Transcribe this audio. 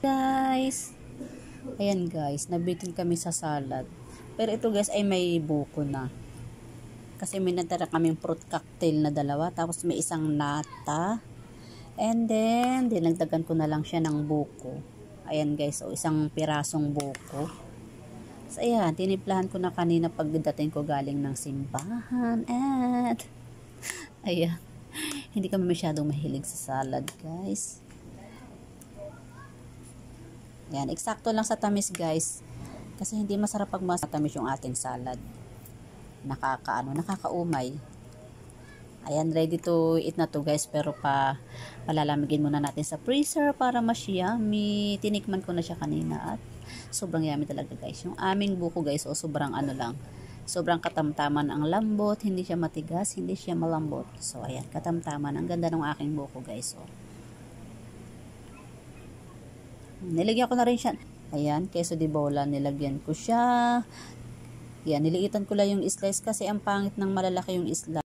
Guys, ayan guys, nabitin kami sa salad. Pero ito guys ay may buko na. Kasi may natara kaming fruit cocktail na dalawa. Tapos may isang nata. And then, dinagdagan ko na lang siya ng buko. Ayan guys, so isang pirasong buko. So ayan, tiniplahan ko na kanina pagdating ko galing ng simbahan. At, ayan, hindi kami masyadong mahilig sa salad guys. Ayan, eksakto lang sa tamis guys. Kasi hindi masarap pag masatamis yung ating salad. Nakakaumay. Ayan, ready to eat na to guys. Pero palalamigin muna natin sa freezer para mas yummy. Tinikman ko na siya kanina at sobrang yummy talaga guys. Yung aming buko guys, sobrang sobrang katamtaman ang lambot. Hindi siya matigas, hindi siya malambot. So ayan, katamtaman. Ang ganda ng aking buko guys. Nilagyan ko na rin siya. Ayan, queso de bola, nilagyan ko siya. Yan, niliitan ko lang yung slice kasi ang pangit ng malalaki yung slice.